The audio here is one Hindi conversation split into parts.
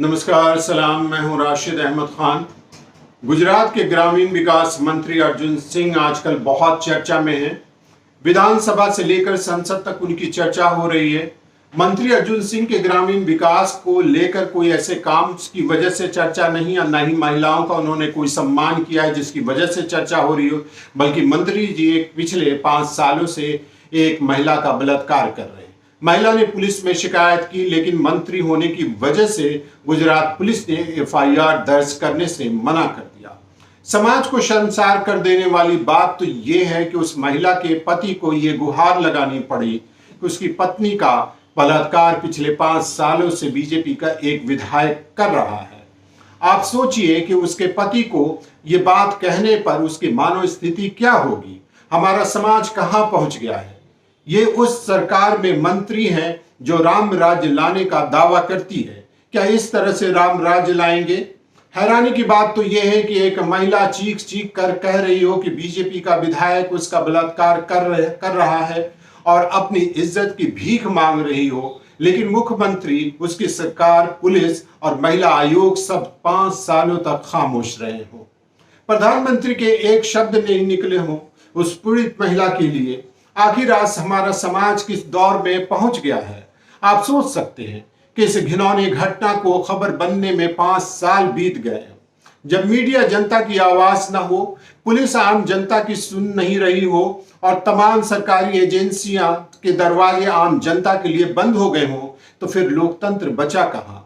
नमस्कार सलाम, मैं हूं राशिद अहमद खान। गुजरात के ग्रामीण विकास मंत्री अर्जुन सिंह आजकल बहुत चर्चा में हैं। विधानसभा से लेकर संसद तक उनकी चर्चा हो रही है। मंत्री अर्जुन सिंह के ग्रामीण विकास को लेकर कोई ऐसे काम की वजह से चर्चा नहीं, और न ही महिलाओं का उन्होंने कोई सम्मान किया है जिसकी वजह से चर्चा हो रही हो, बल्कि मंत्री जी पिछले 5 सालों से एक महिला का बलात्कार कर रहे हैं। महिला ने पुलिस में शिकायत की, लेकिन मंत्री होने की वजह से गुजरात पुलिस ने एफआईआर दर्ज करने से मना कर दिया। समाज को शर्मसार कर देने वाली बात तो ये है कि उस महिला के पति को ये गुहार लगानी पड़ी कि उसकी पत्नी का बलात्कार पिछले 5 सालों से बीजेपी का एक विधायक कर रहा है। आप सोचिए कि उसके पति को ये बात कहने पर उसकी मानव स्थिति क्या होगी। हमारा समाज कहां पहुंच गया है। ये उस सरकार में मंत्री हैं जो राम राज्य लाने का दावा करती है। क्या इस तरह से राम राज्य लाएंगे? हैरानी की बात तो यह है कि एक महिला चीख चीख कर कह रही हो कि बीजेपी का विधायक उसका बलात्कार कर रहा है और अपनी इज्जत की भीख मांग रही हो, लेकिन मुख्यमंत्री, उसकी सरकार, पुलिस और महिला आयोग सब 5 सालों तक खामोश रहे हो। प्रधानमंत्री के एक शब्द नहीं निकले हो उस पीड़ित महिला के लिए। आखिर आज हमारा समाज किस दौर में पहुंच गया है। आप सोच सकते हैं कि इस घिनौनी घटना को खबर बनने में 5 साल बीत गए। जब मीडिया जनता की आवाज न हो, पुलिस आम जनता की सुन नहीं रही हो और तमाम सरकारी एजेंसियां के दरवाजे आम जनता के लिए बंद हो गए हो, तो फिर लोकतंत्र बचा कहां।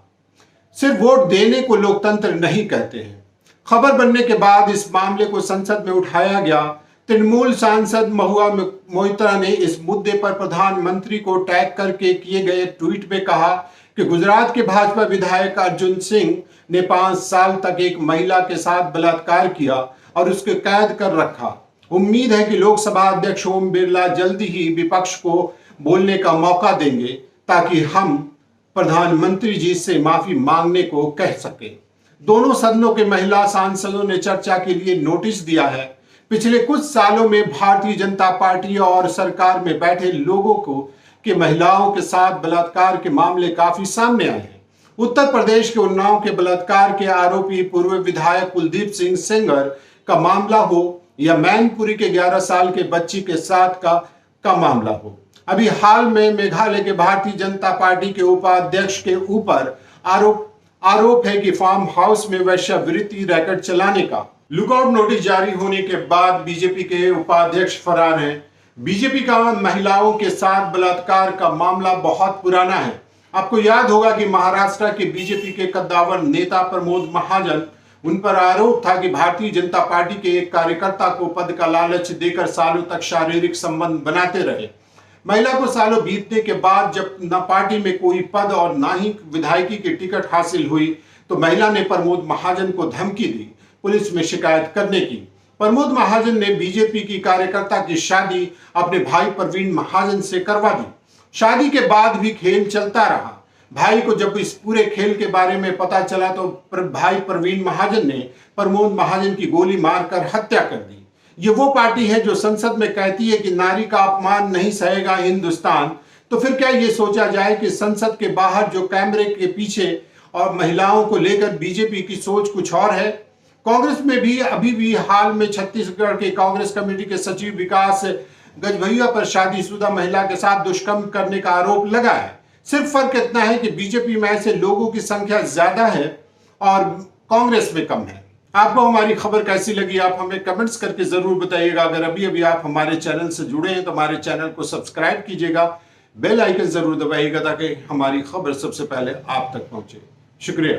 सिर्फ वोट देने को लोकतंत्र नहीं कहते हैं। खबर बनने के बाद इस मामले को संसद में उठाया गया। तृणमूल सांसद महुआ मोइत्रा ने इस मुद्दे पर प्रधानमंत्री को टैग करके किए गए ट्वीट में कहा कि गुजरात के भाजपा विधायक अर्जुन सिंह ने 5 साल तक एक महिला के साथ बलात्कार किया और उसको कैद कर रखा। उम्मीद है कि लोकसभा अध्यक्ष ओम बिरला जल्दी ही विपक्ष को बोलने का मौका देंगे ताकि हम प्रधानमंत्री जी से माफी मांगने को कह सके। दोनों सदनों के महिला सांसदों ने चर्चा के लिए नोटिस दिया है। पिछले कुछ सालों में भारतीय जनता पार्टी और सरकार में बैठे लोगों को कि महिलाओं के साथ बलात्कार के मामले काफी सामने आए हैं। उत्तर प्रदेश के उन्नाव के बलात्कार के आरोपी पूर्व विधायक कुलदीप सिंह सेंगर का मामला हो या मैनपुरी के 11 साल के बच्ची के साथ का मामला हो। अभी हाल में मेघालय के भारतीय जनता पार्टी के उपाध्यक्ष के ऊपर आरोप है कि फार्म हाउस में वेश्यावृत्ति रैकेट चलाने का लुकआउट नोटिस जारी होने के बाद बीजेपी के उपाध्यक्ष फरार हैं। बीजेपी का महिलाओं के साथ बलात्कार का मामला बहुत पुराना है। आपको याद होगा कि महाराष्ट्र के बीजेपी के कद्दावर नेता प्रमोद महाजन, उन पर आरोप था कि भारतीय जनता पार्टी के एक कार्यकर्ता को पद का लालच देकर सालों तक शारीरिक संबंध बनाते रहे। महिला को सालों बीतने के बाद जब न पार्टी में कोई पद और न ही विधायकी की टिकट हासिल हुई, तो महिला ने प्रमोद महाजन को धमकी दी पुलिस में शिकायत करने की। प्रमोद महाजन ने बीजेपी की कार्यकर्ता की शादी अपने भाई प्रवीण महाजन से करवा दी। शादी के बाद भी खेल चलता रहा। भाई को जब इस पूरे खेल के बारे में पता चला तो भाई प्रवीण महाजन ने प्रमोद महाजन की गोली मारकर हत्या कर दी। ये वो पार्टी है जो संसद में कहती है कि नारी का अपमान नहीं सहेगा हिंदुस्तान। तो फिर क्या ये सोचा जाए कि संसद के बाहर जो कैमरे के पीछे और महिलाओं को लेकर बीजेपी की सोच कुछ और है। कांग्रेस में भी अभी भी हाल में छत्तीसगढ़ के कांग्रेस कमेटी के सचिव विकास गजभैया पर शादीशुदा महिला के साथ दुष्कर्म करने का आरोप लगा है। सिर्फ फर्क इतना है कि बीजेपी में ऐसे लोगों की संख्या ज्यादा है और कांग्रेस में कम है। आपको हमारी खबर कैसी लगी, आप हमें कमेंट्स करके जरूर बताइएगा। अगर अभी आप हमारे चैनल से जुड़े हैं तो हमारे चैनल को सब्सक्राइब कीजिएगा, बेल आइकन जरूर दबाइएगा ताकि हमारी खबर सबसे पहले आप तक पहुंचे। शुक्रिया।